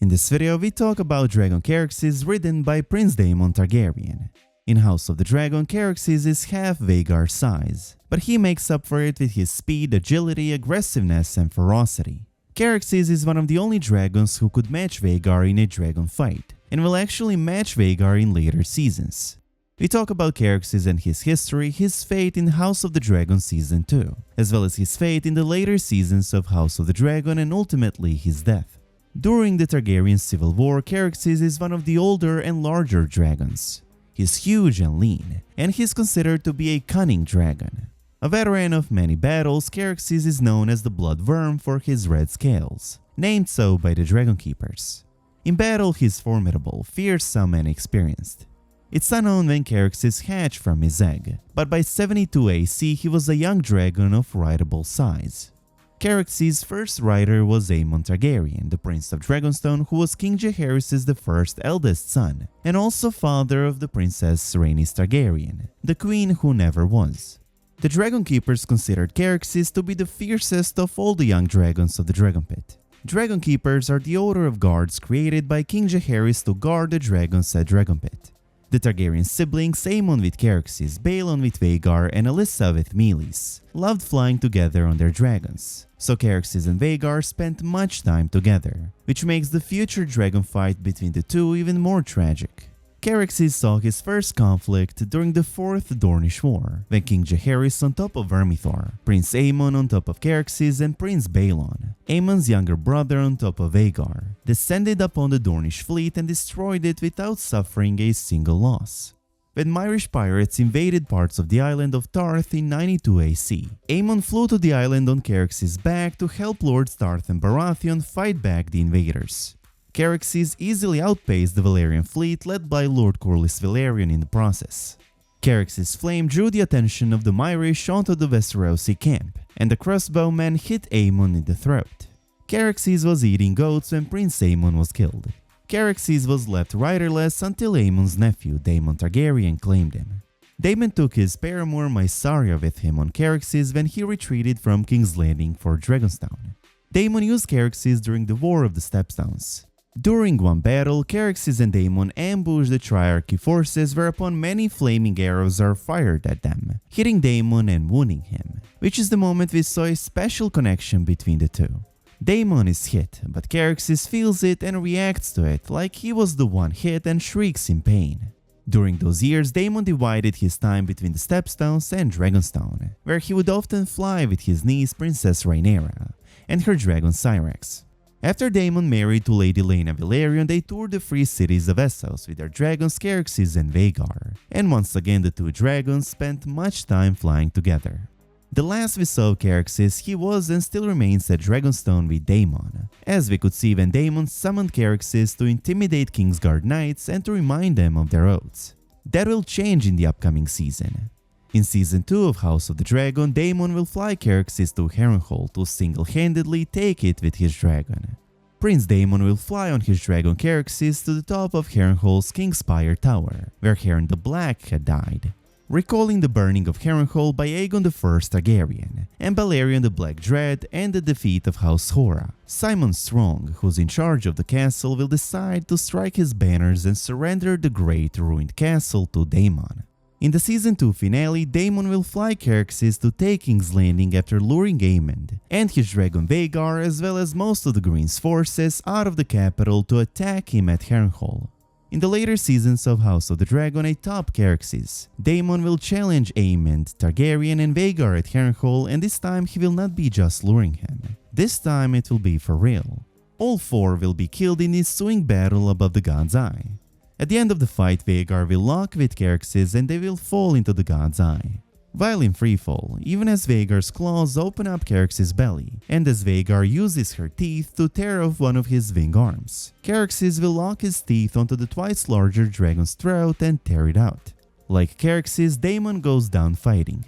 In this video, we talk about Dragon Caraxes ridden by Prince Daemon Targaryen. In House of the Dragon, Caraxes is half Vhagar's size, but he makes up for it with his speed, agility, aggressiveness, and ferocity. Caraxes is one of the only dragons who could match Vhagar in a dragon fight, and will actually match Vhagar in later seasons. We talk about Caraxes and his history, his fate in House of the Dragon Season 2, as well as his fate in the later seasons of House of the Dragon and ultimately his death. During the Targaryen Civil War, Caraxes is one of the older and larger dragons. He's huge and lean, and he's considered to be a cunning dragon. A veteran of many battles, Caraxes is known as the Blood Worm for his red scales, named so by the Dragon Keepers. In battle, he's formidable, fearsome, and experienced. It's unknown when Caraxes hatched from his egg, but by 72 AC he was a young dragon of rideable size. Caraxes' first rider was Aemond Targaryen, the Prince of Dragonstone, who was King Jaehaerys' the first eldest son, and also father of the Princess Rhaenys Targaryen, the queen who never was. The Dragon Keepers considered Caraxes to be the fiercest of all the young dragons of the Dragon Pit. Dragon Keepers are the order of guards created by King Jaehaerys to guard the dragons at Dragon Pit. The Targaryen siblings, Aemond with Caraxes, Balon with Vhagar, and Alyssa with Meleys, loved flying together on their dragons, so Caraxes and Vhagar spent much time together, which makes the future dragon fight between the two even more tragic. Caraxes saw his first conflict during the Fourth Dornish War, when King Jaehaerys on top of Vermithor, Prince Aemond on top of Caraxes, and Prince Balon, Aemond's younger brother on top of Vhagar, descended upon the Dornish fleet and destroyed it without suffering a single loss. When Myrish pirates invaded parts of the island of Tarth in 92 AC, Aemond flew to the island on Caraxes' back to help Lords Tarth and Baratheon fight back the invaders. Caraxes easily outpaced the Valyrian fleet led by Lord Corlys Velaryon in the process. Caraxes' flame drew the attention of the Myrish onto the Westerosi camp, and the crossbowman hit Aemond in the throat. Caraxes was eating goats when Prince Aemond was killed. Caraxes was left riderless until Aemond's nephew Daemon Targaryen claimed him. Daemon took his paramour Mysaria with him on Caraxes when he retreated from King's Landing for Dragonstone. Daemon used Caraxes during the War of the Stepstones. During one battle, Caraxes and Daemon ambushed the Triarchy forces, whereupon many flaming arrows are fired at them, hitting Daemon and wounding him, which is the moment we saw a special connection between the two. Daemon is hit, but Caraxes feels it and reacts to it like he was the one hit and shrieks in pain. During those years, Daemon divided his time between the Stepstones and Dragonstone, where he would often fly with his niece Princess Rhaenyra and her dragon Syrax. After Daemon married to Lady Laena Velaryon, they toured the free cities of Essos with their dragons Caraxes and Vhagar, and once again the two dragons spent much time flying together. The last we saw of Caraxes, he was and still remains at Dragonstone with Daemon, as we could see when Daemon summoned Caraxes to intimidate Kingsguard knights and to remind them of their oaths. That will change in the upcoming season. In Season 2 of House of the Dragon, Daemon will fly Caraxes to Harrenhal to single-handedly take it with his dragon. Prince Daemon will fly on his dragon Caraxes to the top of Harrenhal's Kingspire Tower, where Harren the Black had died, recalling the burning of Harrenhal by Aegon I Targaryen, and Balerion the Black Dread and the defeat of House Hora. Simon Strong, who's in charge of the castle, will decide to strike his banners and surrender the great ruined castle to Daemon. In the Season 2 finale, Daemon will fly Caraxes to take King's Landing after luring Aemond and his dragon Vhagar as well as most of the Green's forces out of the capital to attack him at Harrenhal. In the later seasons of House of the Dragon atop Caraxes, Daemon will challenge Aemond Targaryen and Vhagar at Harrenhal, and this time he will not be just luring him. This time it will be for real. All four will be killed in this ensuing battle above the God's Eye. At the end of the fight, Vhagar will lock with Caraxes and they will fall into the God's Eye. While in freefall, even as Vhagar's claws open up Caraxes' belly, and as Vhagar uses her teeth to tear off one of his wing arms, Caraxes will lock his teeth onto the twice larger dragon's throat and tear it out. Like Caraxes, Daemon goes down fighting.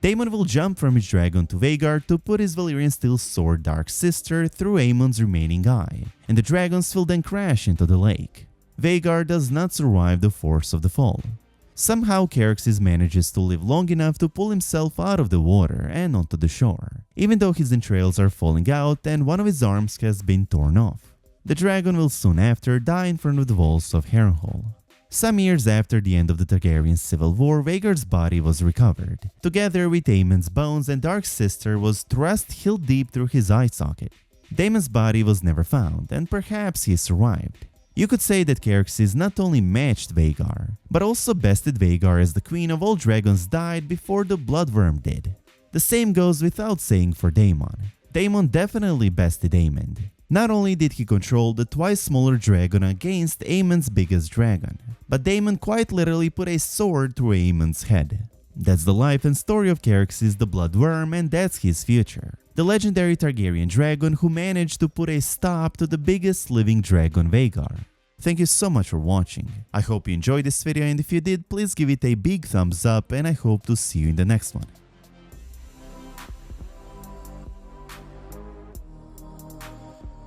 Daemon will jump from his dragon to Vhagar to put his Valyrian steel sword Dark Sister through Aemon's remaining eye, and the dragons will then crash into the lake. Vhagar does not survive the force of the fall. Somehow Caraxes manages to live long enough to pull himself out of the water and onto the shore, even though his entrails are falling out and one of his arms has been torn off. The dragon will soon after die in front of the walls of Harrenhal. Some years after the end of the Targaryen civil war, Vhagar's body was recovered. Together with Aemond's bones and Dark Sister was thrust heel deep through his eye socket. Daemon's body was never found, and perhaps he survived. You could say that Caraxes not only matched Vhagar, but also bested Vhagar as the queen of all dragons died before the Bloodworm did. The same goes without saying for Daemon. Daemon definitely bested Aemond. Not only did he control the twice smaller dragon against Aemond's biggest dragon, but Daemon quite literally put a sword through Aemond's head. That's the life and story of Caraxes the Bloodworm, and that's his future. The legendary Targaryen dragon who managed to put a stop to the biggest living dragon Vhagar. Thank you so much for watching. I hope you enjoyed this video, and if you did, please give it a big thumbs up, and I hope to see you in the next one.